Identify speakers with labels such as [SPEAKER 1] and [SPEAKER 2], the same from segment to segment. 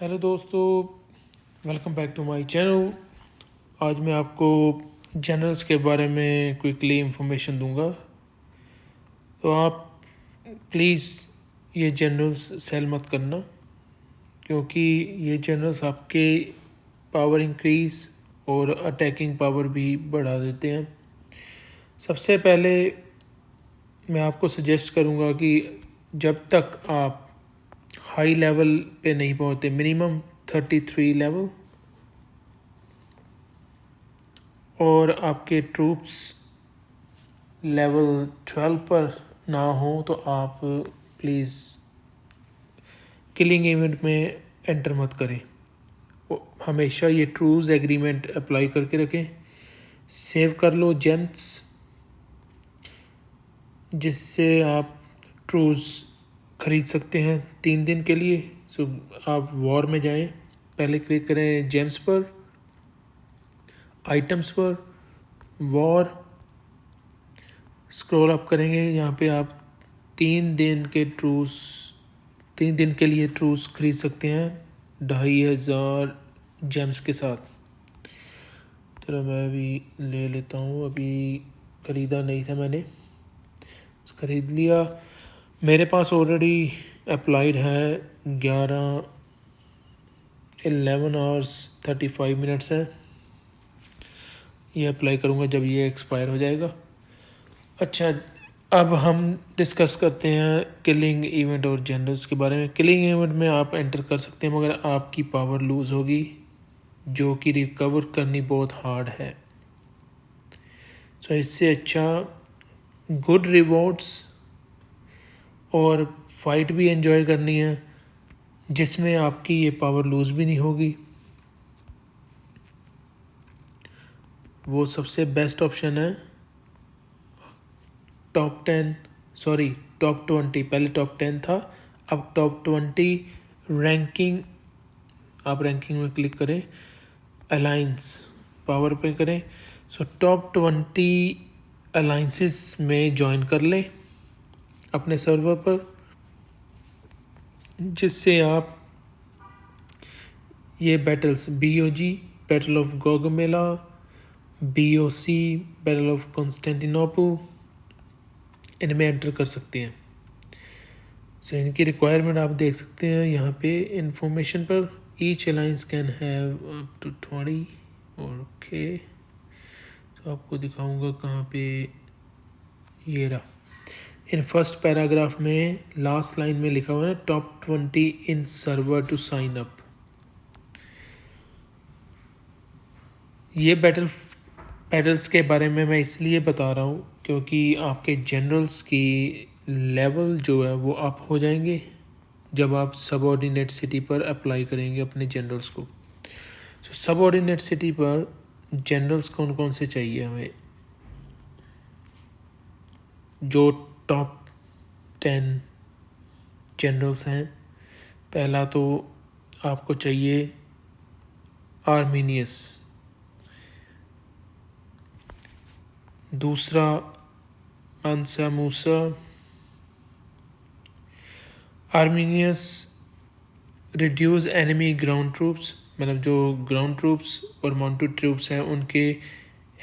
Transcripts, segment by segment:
[SPEAKER 1] Hello दोस्तों, welcome back to my channel. आज मैं आपको जनरल्स के बारे में क्विकली इंफॉर्मेशन दूंगा। तो आप प्लीज़ ये जनरल्स सेल मत करना, क्योंकि ये जनरल्स आपके पावर इंक्रीज़ और अटैकिंग पावर भी बढ़ा देते हैं। सबसे पहले मैं आपको सजेस्ट करूंगा कि जब तक आप हाई लेवल पे नहीं पहुंचते, मिनिमम 33 लेवल, और आपके ट्रूप्स लेवल 12 पर ना हो, तो आप प्लीज़ किलिंग इवेंट में एंटर मत करें। हमेशा ये ट्रूज एग्रीमेंट अप्लाई करके रखें। सेव कर लो जेम्स, जिससे आप ट्रूज खरीद सकते हैं 3 दिन के लिए। सो आप वॉर में जाएं, पहले क्लिक करें जेम्स पर, आइटम्स पर, वॉर, स्क्रॉल अप करेंगे। यहाँ पे आप 3 दिन के लिए ट्रूस खरीद सकते हैं 2500 जेम्स के साथ। चलो मैं अभी ले लेता हूँ, अभी ख़रीदा नहीं था मैंने, ख़रीद लिया। मेरे पास ऑलरेडी अप्लाइड है 11 आवर्स 35 मिनट्स है। ये अप्लाई करूँगा जब ये एक्सपायर हो जाएगा। अच्छा, अब हम डिस्कस करते हैं किलिंग इवेंट और जनरल्स के बारे में। किलिंग इवेंट में आप एंटर कर सकते हैं, मगर आपकी पावर लूज़ होगी, जो कि रिकवर करनी बहुत हार्ड है। सो इससे अच्छा गुड रिवॉर्ड्स और फाइट भी एंजॉय करनी है, जिसमें आपकी ये पावर लूज़ भी नहीं होगी, वो सबसे बेस्ट ऑप्शन है। टॉप 20, पहले टॉप 10 था, अब टॉप 20 रैंकिंग। आप रैंकिंग में क्लिक करें, अलाइंस पावर पे करें। सो टॉप 20 अलाइंसेस में ज्वाइन कर लें अपने सर्वर पर, जिससे आप ये battles BOG battle of Gaugamela, BOC battle of Constantinople, इनमें एंटर कर सकते हैं। सो इनकी रिक्वायरमेंट आप देख सकते हैं यहाँ पे इंफॉर्मेशन पर। Each alliance can have up to 20। Okay, तो आपको दिखाऊंगा कहाँ पे, ये रहा। इन फर्स्ट पैराग्राफ में लास्ट लाइन में लिखा हुआ है top 20 in server to sign up. ये बैटल्स के बारे में मैं इसलिए बता रहा हूँ क्योंकि आपके जनरल्स की लेवल जो है वो अप हो जाएंगे जब आप सबऑर्डिनेट सिटी पर अप्लाई करेंगे अपने जनरल्स को। सो सबऑर्डिनेट सिटी पर जनरल्स कौन कौन से चाहिए हमें, जो टॉप 10 जनरल्स हैं। पहला तो आपको चाहिए आर्मीनियस, दूसरा मंसा मूसा। आर्मीनियस रिड्यूस एनिमी ग्राउंड ट्रूप्स, मतलब जो ग्राउंड ट्रूप्स और माउंटेड ट्रूप्स हैं उनके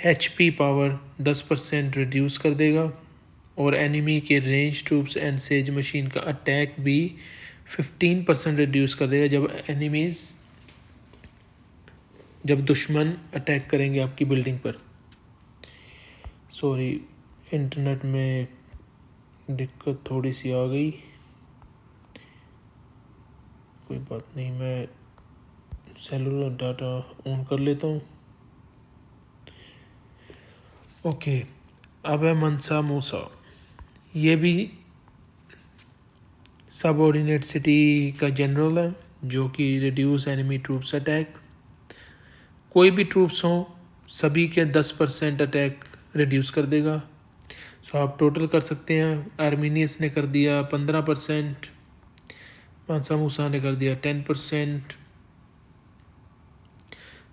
[SPEAKER 1] HP पावर 10% रिड्यूस कर देगा, और एनिमी के range troops and siege machine का अटैक भी 15% रिड्यूस कर देगा जब दुश्मन अटैक करेंगे आपकी बिल्डिंग पर। सॉरी, इंटरनेट में दिक्कत थोड़ी सी आ गई, कोई बात नहीं, मैं सेलुलर डाटा ऑन कर लेता हूँ। ओके, अब है मनसा मूसा। ये भी सबऑर्डिनेट सिटी का जनरल है, जो कि रिड्यूस एनिमी ट्रूप्स अटैक। कोई भी ट्रूप्स हों सभी के 10% अटैक रिड्यूस कर देगा। सो आप टोटल कर सकते हैं। आर्मीनियस ने कर दिया 15%, मनसा मूसा ने कर दिया 10%।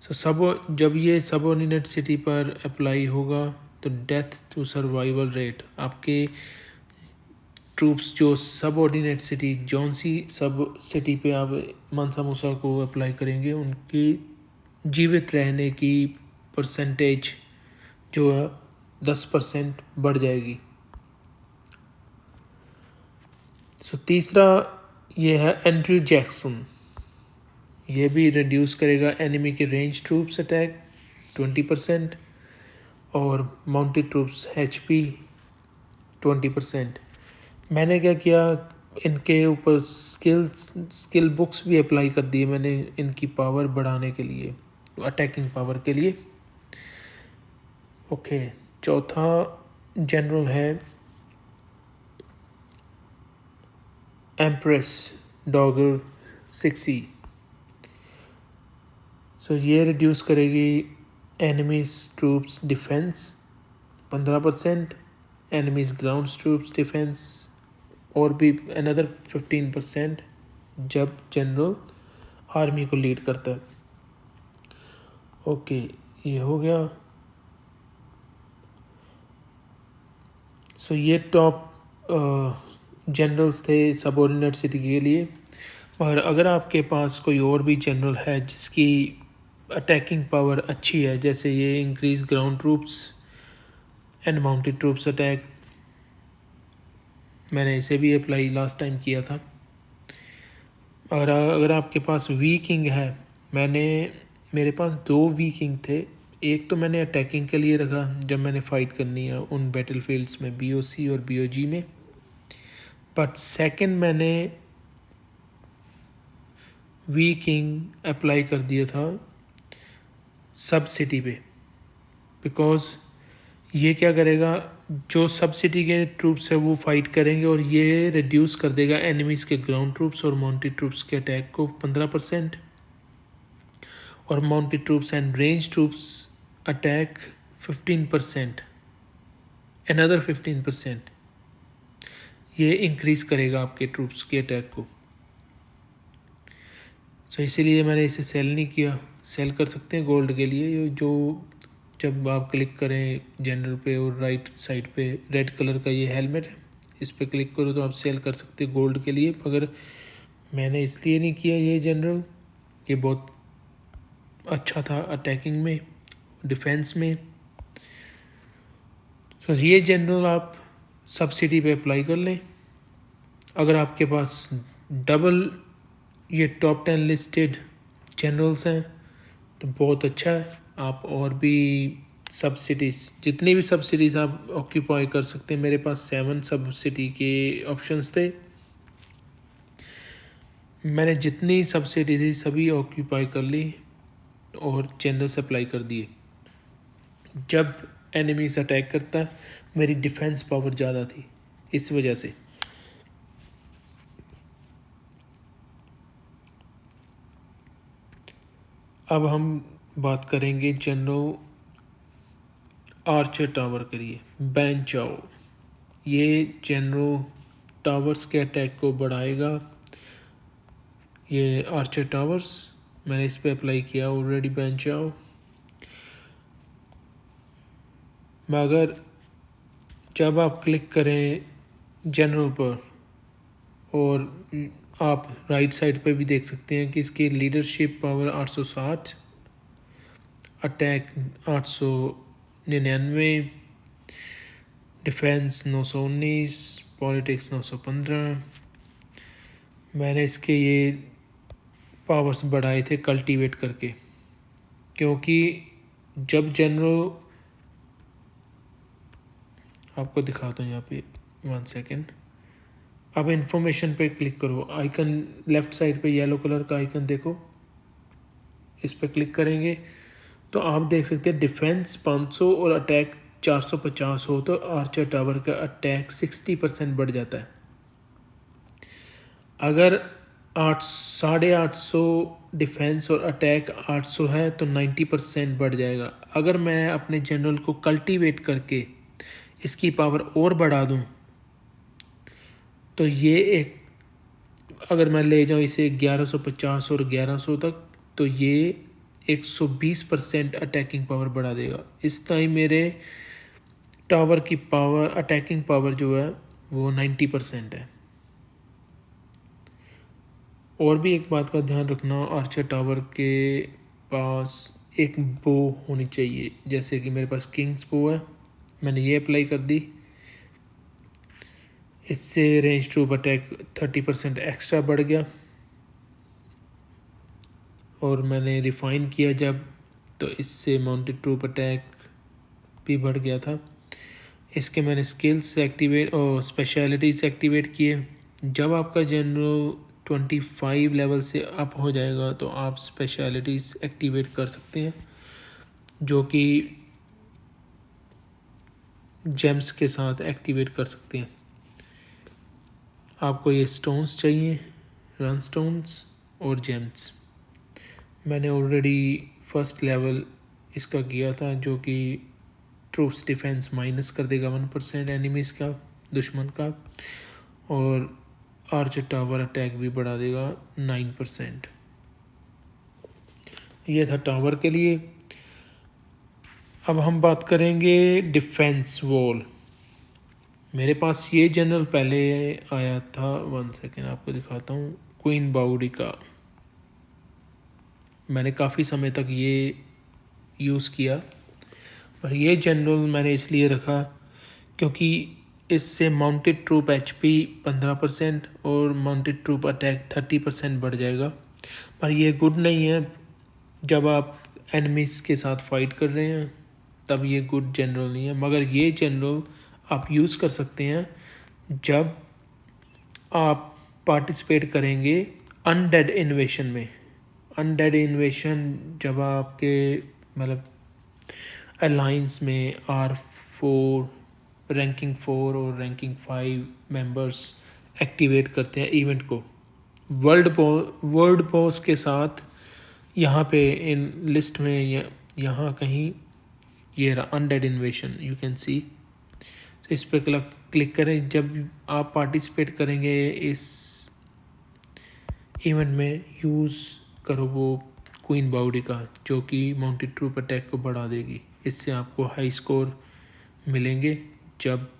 [SPEAKER 1] सो जब ये सबऑर्डिनेट सिटी पर अप्लाई होगा तो डेथ टू सर्वाइवल रेट, आपके ट्रूप्स जो सब ऑर्डिनेट सिटी जौन सी सब सिटी पे आप मनसा मूसा को अप्लाई करेंगे उनकी जीवित रहने की परसेंटेज जो है 10% बढ़ जाएगी। सो तीसरा ये है एंड्रयू जैक्सन, ये भी रिड्यूस करेगा एनिमी के रेंज ट्रूप्स अटैक 20% और माउंटेड ट्रूप्स HP 20%। मैंने क्या किया, इनके ऊपर स्किल बुक्स भी अप्लाई कर दिए मैंने इनकी पावर बढ़ाने के लिए, अटैकिंग पावर के लिए। ओके, चौथा जनरल है एम्प्रेस डॉगर 6E। सो ये रिड्यूस करेगी enemies troops defence 15%, enemies ground troops defence और भी अनदर 15% जब जनरल आर्मी को लीड करता है। ओके, ये हो गया। सो ये टॉप जनरल्स थे सबऑर्डिनेट सिटी के लिए। और अगर आपके पास कोई और भी जनरल है जिसकी अटैकिंग पावर अच्छी है, जैसे ये increase ground troops and mounted troops attack, मैंने इसे भी अप्लाई लास्ट टाइम किया था। और अगर आपके पास वीकिंग है, मेरे पास 2 वीकिंग थे। एक तो मैंने अटैकिंग के लिए रखा जब मैंने फ़ाइट करनी है उन बैटल फील्ड्स में BOC और BOG में, बट सेकंड मैंने वीकिंग अप्लाई कर दिया था सब सिटी पे, बिकॉज ये क्या करेगा, जो सब सिटी के ट्रूप्स है वो फाइट करेंगे और ये रिड्यूस कर देगा एनिमीज़ के ग्राउंड ट्रूप्स और माउंटेड ट्रूप्स के अटैक को 15%, और mounted troops and range troops attack 15%, another 15%। ये इंक्रीज करेगा आपके ट्रूप्स के अटैक को। सो इसीलिए मैंने इसे सेल नहीं किया। सेल कर सकते हैं गोल्ड के लिए, जो जब आप क्लिक करें जनरल पे और राइट साइड पे रेड कलर का ये हेलमेट है, इस पर क्लिक करो तो आप सेल कर सकते हैं गोल्ड के लिए। मगर मैंने इसलिए नहीं किया ये जनरल, ये बहुत अच्छा था अटैकिंग में, डिफेंस में। तो ये जनरल आप सब्सिडी पे अप्लाई कर लें। अगर आपके पास डबल ये टॉप 10 लिस्टेड जनरल्स हैं तो बहुत अच्छा है। आप और भी सब्सिडीज़, जितनी भी सब्सिडीज़ आप ऑक्यूपाई कर सकते हैं, मेरे पास 7 सब्सिडी के ऑप्शंस थे। मैंने जितनी सब्सिडी थी सभी ऑक्यूपाई कर ली और जनरल सप्लाई कर दिए। जब एनिमीज अटैक करता है मेरी डिफेंस पावर ज़्यादा थी, इस वजह से। अब हम बात करेंगे जनरल आर्चर टावर के लिए, बैन चाओ। ये जनरल टावर्स के अटैक को बढ़ाएगा। ये आर्चर टावर्स मैंने इस पे अप्लाई किया ऑलरेडी, बैन चाओ। मगर जब आप क्लिक करें जनरल पर, और आप राइट साइड पे भी देख सकते हैं कि इसकी leadership power 860, attack 899, defence 919, politics 915। मैंने इसके ये पावर्स बढ़ाए थे कल्टीवेट करके, क्योंकि जब जनरल, आपको दिखाता हूँ यहाँ पे 1 सेकेंड। अब इंफॉर्मेशन पे क्लिक करो, आइकन लेफ़्ट साइड पे येलो कलर का आइकन देखो, इस पर क्लिक करेंगे तो आप देख सकते हैं डिफेंस 500 और अटैक 450 हो तो आर्चर टावर का अटैक 60% बढ़ जाता है। अगर 850 डिफेंस और अटैक 800 है तो 90% बढ़ जाएगा। अगर मैं अपने जनरल को कल्टीवेट करके इसकी पावर और बढ़ा दूं तो ये एक, अगर मैं ले जाऊं इसे 1150 और 1100 तक, तो ये 120% अटैकिंग पावर बढ़ा देगा। इस टाइम मेरे टावर की पावर, अटैकिंग पावर जो है वो 90% है। और भी एक बात का ध्यान रखना, आर्चर टावर के पास एक बो होनी चाहिए। जैसे कि मेरे पास किंग्स बो है, मैंने ये अप्लाई कर दी, इससे रेंज ट्रूप अटैक 30% एक्स्ट्रा बढ़ गया। और मैंने रिफ़ाइन किया जब, तो इससे माउंटेड ट्रूप अटैक भी बढ़ गया था। इसके मैंने स्किल्स एक्टिवेट और स्पेशलिटीज़ एक्टिवेट किए। जब आपका जनरल 25 लेवल से अप हो जाएगा तो आप स्पेशलिटीज़ एक्टिवेट कर सकते हैं, जो कि जेम्स के साथ एक्टिवेट कर सकते हैं। आपको ये स्टोन्स चाहिए, रन स्टोन्स और जेम्स। मैंने ऑलरेडी फर्स्ट लेवल इसका किया था, जो कि ट्रूप्स डिफेंस माइनस कर देगा 1% एनिमीज़ का, दुश्मन का, और आर्चर टावर अटैक भी बढ़ा देगा 9%। ये था टावर के लिए। अब हम बात करेंगे डिफेंस वॉल। मेरे पास ये जनरल पहले आया था, 1 सेकेंड आपको दिखाता हूँ, क्वीन बाउडी का। मैंने काफ़ी समय तक ये यूज़ किया, पर ये जनरल मैंने इसलिए रखा क्योंकि इससे माउंटेड ट्रूप HP 15% और माउंटेड ट्रूप अटैक 30% बढ़ जाएगा। पर ये गुड नहीं है, जब आप एनिमीज़ के साथ फाइट कर रहे हैं तब ये गुड जनरल नहीं है। मगर ये जनरल आप यूज़ कर सकते हैं जब आप पार्टिसिपेट करेंगे अनडेड इन्वेशन में। अनडेड इन्वेशन जब आपके मतलब अलाइंस में R4 रैंकिंग 4 और रैंकिंग 5 मेंबर्स एक्टिवेट करते हैं इवेंट को वर्ल्ड बॉस के साथ। यहाँ पे इन लिस्ट में यहाँ कहीं ये रहा अनडेड इन्वेशन, यू कैन सी। तो इस पर क्लिक करें। जब आप पार्टिसिपेट करेंगे इस इवेंट में, यूज़ करो वो क्वीन बाउडी का, जो कि माउंटेड ट्रूप अटैक को बढ़ा देगी। इससे आपको हाई स्कोर मिलेंगे जब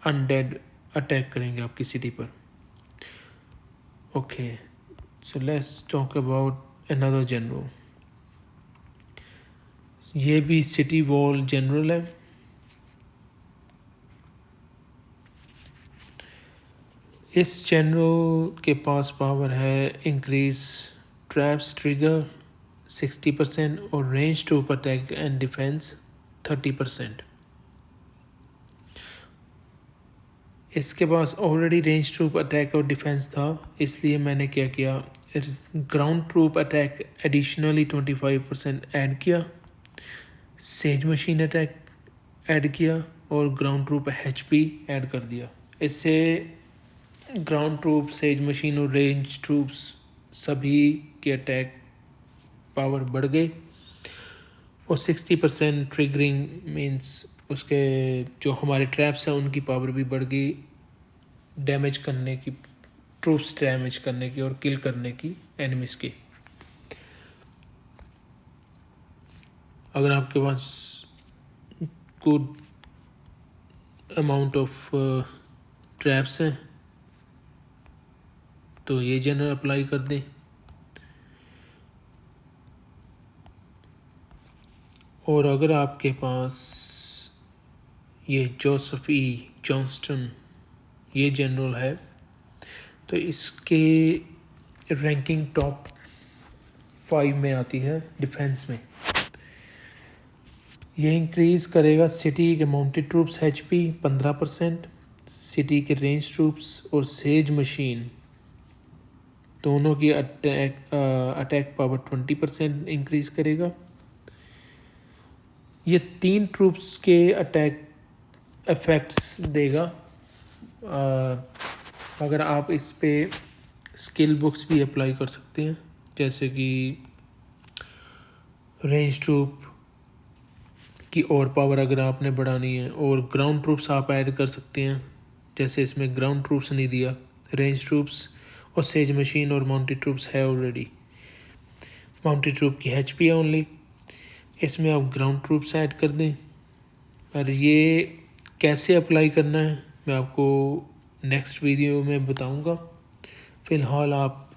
[SPEAKER 1] अनडेड अटैक करेंगे आपकी सिटी पर। Okay, so let's talk about another general. ये भी सिटी वॉल जनरल है। इस जनरल के पास पावर है इंक्रीज ट्रैप्स ट्रिगर 60% और range troop attack and defence 30%। इसके पास ऑलरेडी रेंज ट्रूप अटैक और डिफेंस था, इसलिए मैंने क्या किया, ground troop attack additionally 25% add किया, सेज मशीन अटैक ऐड किया और ग्राउंड ट्रूप HP ऐड कर दिया। इससे ग्राउंड ट्रूप, सेज मशीन और रेंज ट्रूप्स सभी के अटैक पावर बढ़ गई और 60% ट्रिगरिंग मीन्स उसके जो हमारे ट्रैप्स हैं उनकी पावर भी बढ़ गई, डैमेज करने की, ट्रूप्स डैमेज करने की और किल करने की एनिमीज की। अगर आपके पास गुड अमाउंट ऑफ ट्रैप्स हैं तो ये जनरल अप्लाई कर दें। और अगर आपके पास ये जोसेफ E. जॉनस्टन ये जनरल है तो इसके रैंकिंग टॉप 5 में आती है डिफेंस में। ये इंक्रीज़ करेगा सिटी के माउंटेड ट्रूप्स HP 15%, सिटी के रेंज ट्रूप्स और सेज मशीन दोनों की अटैक पावर 20% इंक्रीज़ करेगा। ये 3 ट्रूप्स के अटैक इफेक्ट्स देगा। अगर आप इस पे स्किल बुक्स भी अप्लाई कर सकते हैं, जैसे कि रेंज ट्रूप की और पावर अगर आपने बढ़ानी है, और ग्राउंड ट्रूप्स आप ऐड कर सकते हैं, जैसे इसमें ग्राउंड ट्रूप्स नहीं दिया, रेंज ट्रूप्स और सेज मशीन और माउंटेड ट्रूप्स है ऑलरेडी। माउंटेड ट्रूप की HP है ओनली, इसमें आप ग्राउंड ट्रूप्स ऐड कर दें। पर ये कैसे अप्लाई करना है मैं आपको नेक्स्ट वीडियो में बताऊंगा। फ़िलहाल आप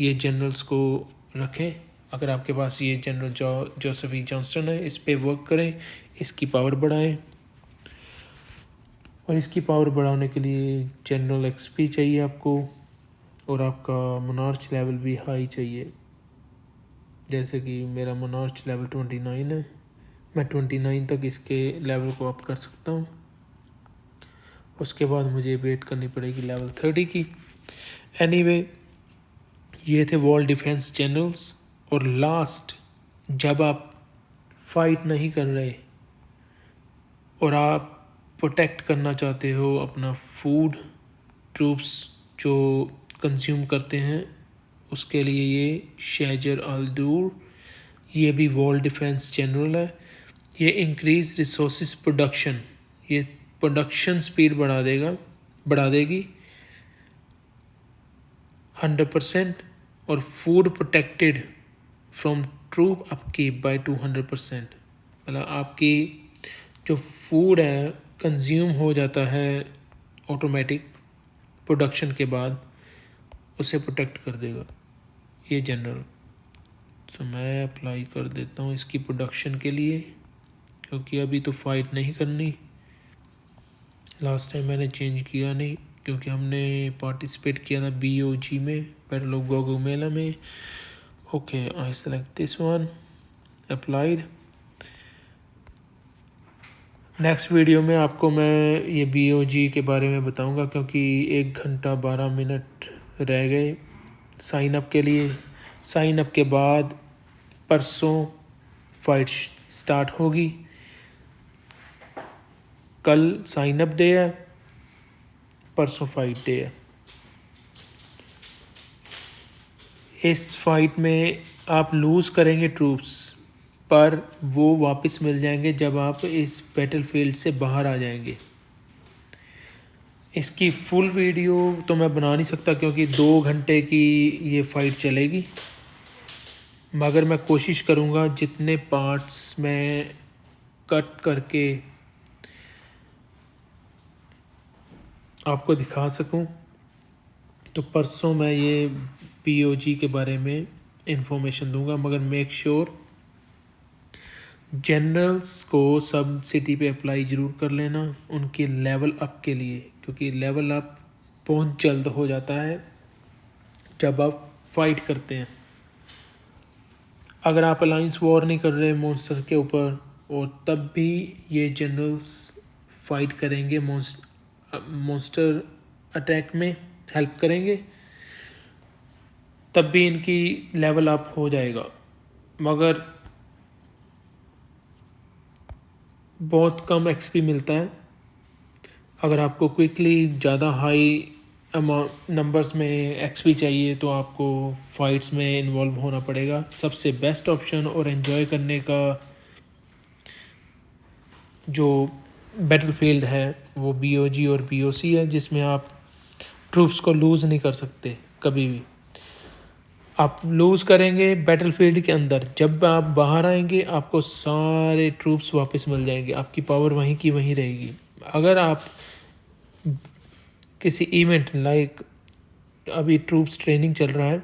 [SPEAKER 1] ये जनरल्स को रखें। अगर आपके पास ये जनरल जोसेफ ई जॉनस्टन है, इस पे वर्क करें, इसकी पावर बढ़ाएं। और इसकी पावर बढ़ाने के लिए जनरल एक्सपी चाहिए आपको, और आपका मोनार्च लेवल भी हाई चाहिए। जैसे कि मेरा मोनार्च लेवल 29 है, मैं 29 तक इसके लेवल को अप कर सकता हूँ। उसके बाद मुझे वेट करनी पड़ेगी लेवल 30 की। एनीवे, ये थे वॉल डिफेंस जनरल्स। और लास्ट, जब आप फाइट नहीं कर रहे और आप प्रोटेक्ट करना चाहते हो अपना फूड, ट्रूप्स जो कंज्यूम करते हैं, उसके लिए ये शेजर अल-दूर, ये भी वॉल डिफेंस जनरल है। ये इंक्रीज रिसोर्स प्रोडक्शन, ये प्रोडक्शन स्पीड बढ़ा देगी 100%। और food protected from troop upkeep by 200%। मतलब आपकी जो फूड है कंज्यूम हो जाता है ऑटोमेटिक प्रोडक्शन के बाद, उसे प्रोटेक्ट कर देगा ये जनरल। तो मैं अप्लाई कर देता हूँ इसकी प्रोडक्शन के लिए, क्योंकि अभी तो फाइट नहीं करनी। लास्ट टाइम मैंने चेंज किया नहीं, क्योंकि हमने पार्टिसिपेट किया था BOG में, बैटल ऑफ गोगोमेला में। Okay, I select this one, applied. Next video में आपको मैं ये BOG के बारे में बताऊंगा, क्योंकि 1 घंटा 12 मिनट रह गए साइन अप के लिए। साइन अप के बाद परसों फाइट स्टार्ट होगी। कल साइन अप डे है, परसों फाइट डे है। इस फाइट में आप लूज़ करेंगे ट्रूप्स, पर वो वापस मिल जाएंगे जब आप इस बैटलफील्ड से बाहर आ जाएंगे। इसकी फुल वीडियो तो मैं बना नहीं सकता, क्योंकि 2 घंटे की ये फ़ाइट चलेगी, मगर मैं कोशिश करूँगा जितने पार्ट्स मैं कट करके आपको दिखा सकूं। तो परसों मैं ये BOG के बारे में इंफॉर्मेशन दूंगा, मगर मेक श्योर जनरल्स को सब सिटी पे अप्लाई ज़रूर कर लेना उनके लेवल अप के लिए, क्योंकि लेवल अप बहुत जल्द हो जाता है जब आप फाइट करते हैं। अगर आप अलाइंस वॉर नहीं कर रहे मॉन्स्टर के ऊपर, और तब भी ये जनरल्स फाइट करेंगे, मॉन्स्टर अटैक में हेल्प करेंगे, तब भी इनकी लेवल अप हो जाएगा। मगर बहुत कम XP मिलता है। अगर आपको क्विकली ज़्यादा हाई नंबर्स में XP चाहिए, तो आपको फाइट्स में इन्वॉल्व होना पड़ेगा। सबसे बेस्ट ऑप्शन और एंजॉय करने का जो बैटलफील्ड है वो BOG और BOC है, जिसमें आप ट्रूप्स को लूज़ नहीं कर सकते कभी भी। आप लूज़ करेंगे बैटलफील्ड के अंदर, जब आप बाहर आएंगे आपको सारे ट्रूप्स वापस मिल जाएंगे, आपकी पावर वहीं की वहीं रहेगी। अगर आप किसी इवेंट लाइक अभी ट्रूप्स ट्रेनिंग चल रहा है,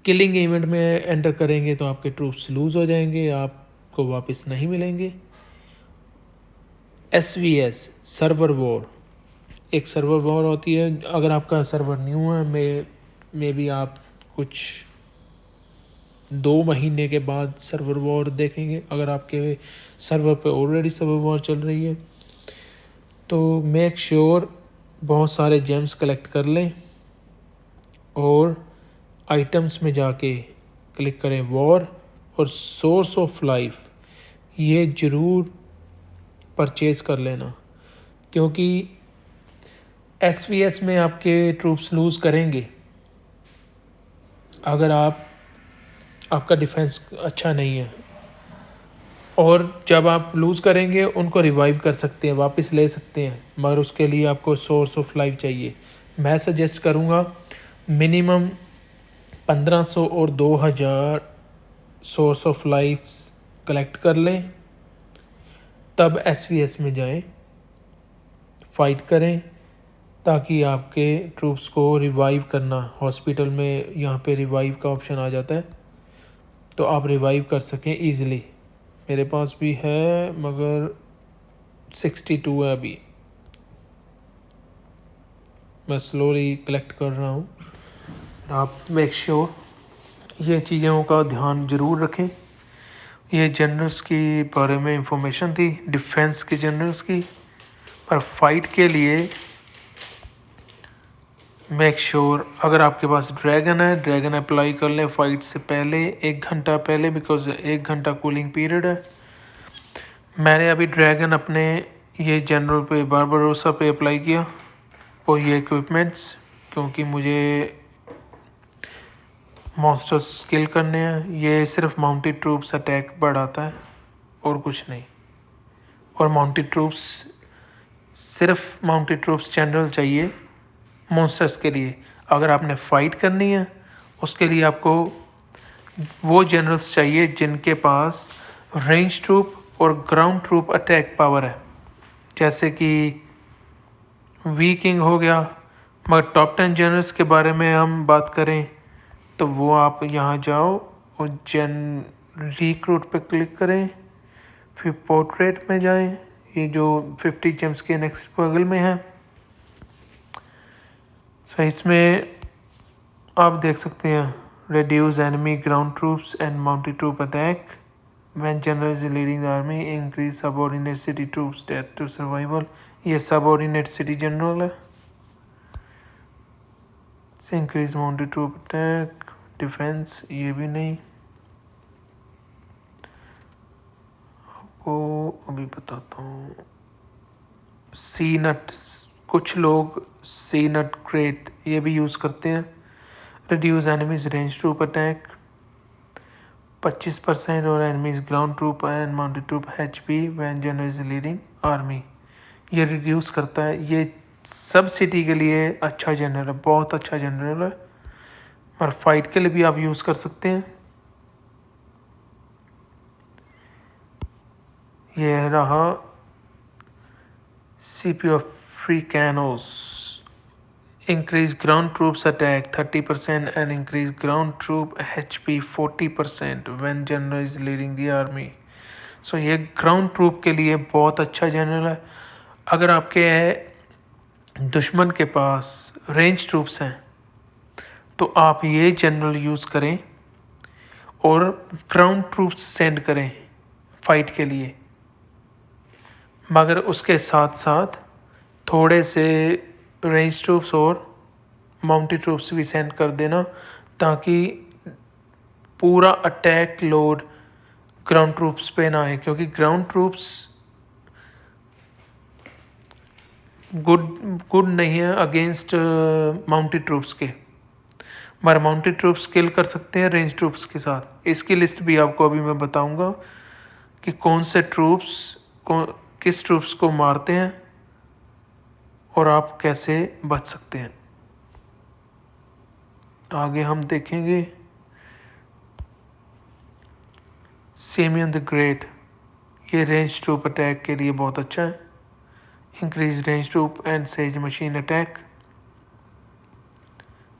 [SPEAKER 1] किलिंग इवेंट में एंटर करेंगे, तो आपके ट्रूप्स लूज़ हो जाएंगे, आपको वापस नहीं मिलेंगे। SVS सर्वर वॉर, एक सर्वर वॉर होती है। अगर आपका सर्वर न्यू है, मे भी आप कुछ 2 महीने के बाद सर्वर वॉर देखेंगे। अगर आपके सर्वर पे ऑलरेडी सर्वर वॉर चल रही है, तो मेक श्योर बहुत सारे जेम्स कलेक्ट कर लें, और आइटम्स में जाके क्लिक करें वॉर और सोर्स ऑफ लाइफ, ये ज़रूर परचेज़ कर लेना, क्योंकि SVS में आपके ट्रूप्स लूज़ करेंगे अगर आपका डिफेंस अच्छा नहीं है। और जब आप लूज़ करेंगे उनको रिवाइव कर सकते हैं, वापस ले सकते हैं, मगर उसके लिए आपको सोर्स ऑफ लाइफ चाहिए। मैं सजेस्ट करूँगा मिनिमम 1500 और 2000 सोर्स ऑफ लाइफ्स कलेक्ट कर लें, तब SVS में जाएं। फ़ाइट करें, ताकि आपके ट्रूप्स को रिवाइव करना, हॉस्पिटल में यहाँ पे रिवाइव का ऑप्शन आ जाता है, तो आप रिवाइव कर सकें ईज़िली। मेरे पास भी है मगर 62 है अभी। मैं स्लोली कलेक्ट कर रहा हूँ। आप मेक श्योर ये चीज़ों का ध्यान ज़रूर रखें। ये जनरल्स की बारे में इंफॉर्मेशन थी, डिफेंस के जनरल्स की। पर फाइट के लिए मेक श्योर अगर आपके पास ड्रैगन है, ड्रैगन अप्लाई कर लें फाइट से पहले 1 घंटा पहले, बिकॉज 1 घंटा कूलिंग पीरियड है। मैंने अभी ड्रैगन अपने ये जनरल पे बारबारोसा पे अप्लाई किया और ये इक्विपमेंट्स, क्योंकि मुझे मॉन्स्टर स्किल करने हैं। ये सिर्फ माउंटेड ट्रूप्स अटैक बढ़ाता है और कुछ नहीं। और माउंटेड ट्रूप्स, सिर्फ माउंटेड ट्रूप्स जनरल चाहिए मॉन्स्टर्स के लिए। अगर आपने फ़ाइट करनी है उसके लिए आपको वो जनरल्स चाहिए जिनके पास रेंज ट्रूप और ग्राउंड ट्रूप अटैक पावर है, जैसे कि वीकिंग हो गया। मगर टॉप 10 जनरल्स के बारे में हम बात करें तो वो आप यहाँ जाओ और रिक्रूट पे क्लिक करें, फिर पोर्ट्रेट में जाएं, ये जो 50 जेम्स के नेक्स्ट बगल में है। सो इसमें आप देख सकते हैं reduce enemy ground troops and mounted troop attack when general is leading the army, increase subordinate city troops death to survival। ये subordinate city general है। increase mounted troop attack defense, ये भी नहीं। आपको अभी बताता हूँ। सी नट, कुछ लोग सी नट क्रेट ये भी यूज़ करते हैं। Reduce enemies range troop attack 25% और enemies ground troop and mounted troop HP when general is leading army, ये रिड्यूस करता है। ये सब सिटी के लिए अच्छा जनरल है, बहुत अच्छा जनरल है। और फाइट के लिए भी आप यूज़ कर सकते हैं। ये रहा CP of Africanos, increase ground troops attack 30% and increase ground troop HP 40% when general is leading the army। so ये ग्राउंड ट्रूप के लिए बहुत अच्छा जनरल है। अगर आपके दुश्मन के पास रेंज ट्रूप्स हैं तो आप ये जनरल यूज़ करें और ग्राउंड ट्रूप्स सेंड करें फाइट के लिए। मगर उसके साथ साथ थोड़े से रेंज ट्रूप्स और माउंटेड ट्रूप्स भी सेंड कर देना, ताकि पूरा अटैक लोड ग्राउंड ट्रूप्स पे ना आए, क्योंकि ग्राउंड ट्रूप्स गुड नहीं है अगेंस्ट माउंटेड ट्रूप्स के। मगर माउंटेड ट्रूप्स किल कर सकते हैं रेंज ट्रूप्स के साथ। इसकी लिस्ट भी आपको अभी मैं बताऊंगा कि कौन से ट्रूप्स किस ट्रूप्स को मारते हैं और आप कैसे बच सकते हैं। आगे हम देखेंगे। सेमियन द ग्रेट, ये रेंज ट्रूप अटैक के लिए बहुत अच्छा है। Increase range troop and siege machine attack,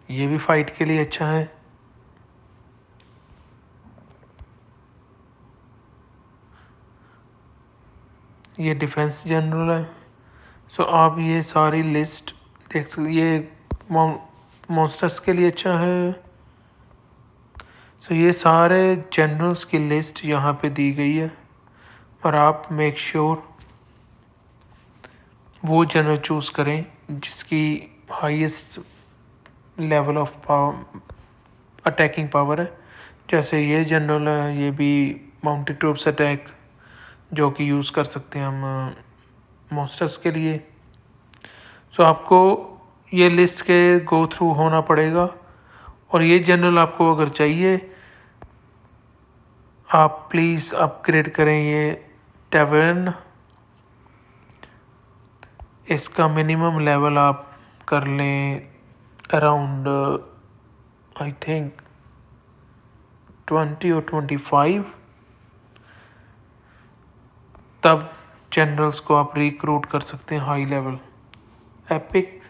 [SPEAKER 1] ये भी फाइट के लिए अच्छा है। ये डिफेंस जनरल है। सो आप ये सारी लिस्ट देख सकते। ये मॉन्स्टर्स के लिए अच्छा है। सो ये सारे जनरल्स की लिस्ट यहाँ पे दी गई है, और आप मेक श्योर वो जनरल चूज़ करें जिसकी highest level of attacking power है। जैसे ये जनरल है, ये भी माउंटेड ट्रूप्स अटैक जो कि यूज़ कर सकते हैं हम मॉन्स्टर्स के लिए। सो आपको ये लिस्ट के गो थ्रू होना पड़ेगा। और ये जनरल आपको अगर चाहिए, आप प्लीज़ अपग्रेड करें ये टैवर्न। इसका मिनिमम लेवल आप कर लें अराउंड आई थिंक 20 और 25, तब जनरल्स को आप रिक्रूट कर सकते हैं हाई लेवल। एपिक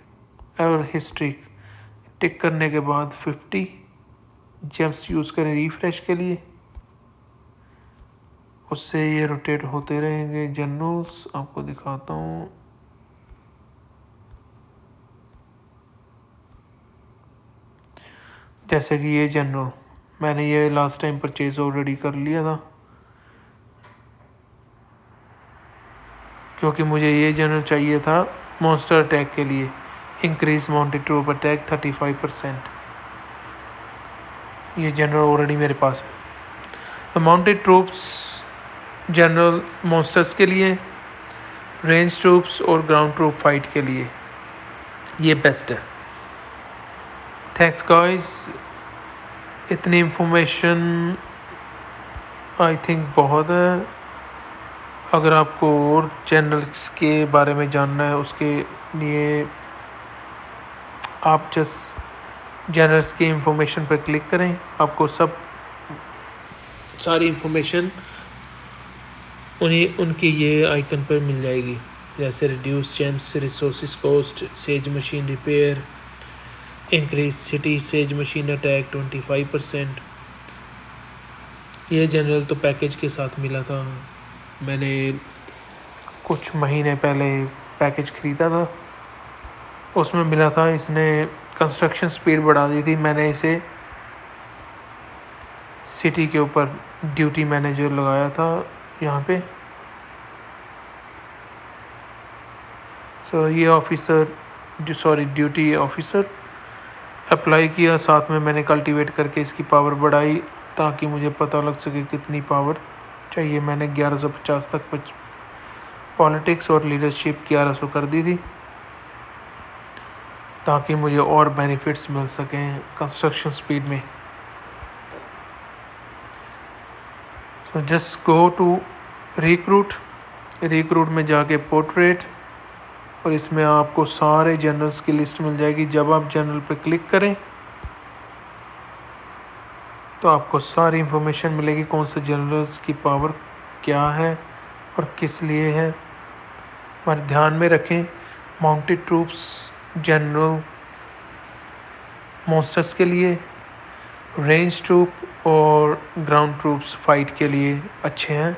[SPEAKER 1] और हिस्ट्री टिक करने के बाद 50 जेम्स यूज़ करें रिफ्रेश के लिए, उससे ये रोटेट होते रहेंगे। जनरल्स आपको दिखाता हूँ, जैसे कि ये जनरल मैंने ये लास्ट टाइम परचेज ऑलरेडी कर लिया था, क्योंकि मुझे ये जनरल चाहिए था मॉन्स्टर अटैक के लिए। इंक्रीज माउंटेड ट्रूप अटैक 35%, ये जनरल ऑलरेडी मेरे पास है। तो माउंटेड ट्रूप्स जनरल मॉन्स्टर्स के लिए, रेंज ट्रूप्स और ग्राउंड ट्रूप फाइट के लिए ये बेस्ट है। थैंक्स गाइस, इतनी इंफॉर्मेशन आई थिंक बहुत है। अगर आपको और चैनल्स के बारे में जानना है उसके लिए आप जस्ट चैनल्स की इंफॉर्मेशन पर क्लिक करें, आपको सारी इंफॉर्मेशन उनकी ये आइकन पर मिल जाएगी, जैसे reduce James resource cost, says machine repair, increase city says machine attack 25%। ये जनरल तो पैकेज के साथ मिला था, मैंने कुछ महीने पहले पैकेज ख़रीदा था, उसमें मिला था। इसने कंस्ट्रक्शन स्पीड बढ़ा दी थी। मैंने इसे सिटी के ऊपर ड्यूटी मैनेजर लगाया था यहाँ पे। ये ऑफिसर ड्यूटी ऑफिसर अप्लाई किया, साथ में मैंने कल्टीवेट करके इसकी पावर बढ़ाई ताकि मुझे पता लग सके कितनी पावर चाहिए। मैंने 1150 तक पॉलिटिक्स और लीडरशिप 1100 कर दी थी ताकि मुझे और बेनिफिट्स मिल सकें कंस्ट्रक्शन स्पीड में। जस्ट गो टू रिक्रूट में जाके पोर्ट्रेट, और इसमें आपको सारे जनरल्स की लिस्ट मिल जाएगी। जब आप जनरल पे क्लिक करें तो आपको सारी इंफॉर्मेशन मिलेगी, कौन से जनरल्स की पावर क्या है और किस लिए है। पर ध्यान में रखें, माउंटेड ट्रूप्स जनरल मॉन्स्टर्स के लिए, रेंज ट्रूप और ग्राउंड ट्रूप्स फाइट के लिए अच्छे हैं।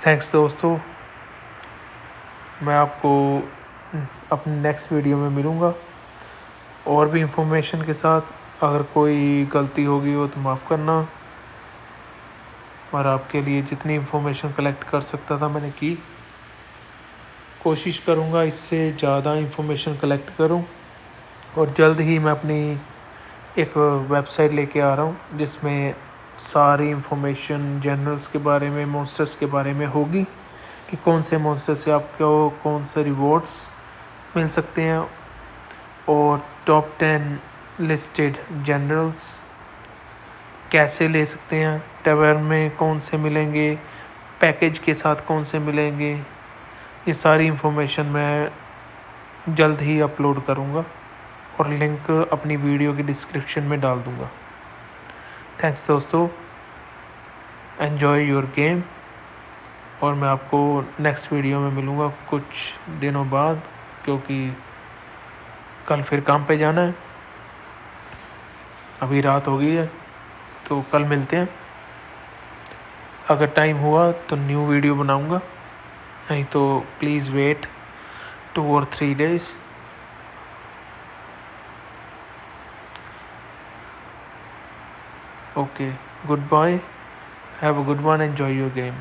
[SPEAKER 1] थैंक्स दोस्तों, मैं आपको अपने नेक्स्ट वीडियो में मिलूँगा और भी इंफॉर्मेशन के साथ। अगर कोई गलती होगी हो तो माफ़ करना, और आपके लिए जितनी इंफॉर्मेशन कलेक्ट कर सकता था मैंने की। कोशिश करूँगा इससे ज़्यादा इंफॉर्मेशन कलेक्ट करूँ, और जल्द ही मैं अपनी एक वेबसाइट लेके आ रहा हूँ जिसमें सारी इंफॉर्मेशन जनरल्स के बारे में, मॉन्स्टर्स के बारे में होगी कि कौन से मॉन्स्टर से आपको कौन से रिवॉर्ड्स मिल सकते हैं, और टॉप 10 लिस्टेड जनरल्स कैसे ले सकते हैं, टैवर्न में कौन से मिलेंगे, पैकेज के साथ कौन से मिलेंगे। ये सारी इंफॉर्मेशन मैं जल्द ही अपलोड करूँगा और लिंक अपनी वीडियो की डिस्क्रिप्शन में डाल दूँगा। थैंक्स दोस्तों, एन्जॉय योर गेम, और मैं आपको नेक्स्ट वीडियो में मिलूँगा कुछ दिनों बाद, क्योंकि कल फिर काम पे जाना है। अभी रात हो गई है तो कल मिलते हैं। अगर टाइम हुआ तो न्यू वीडियो बनाऊँगा, नहीं तो please wait 2 or 3 days। Okay, goodbye. Have a good one. Enjoy your game.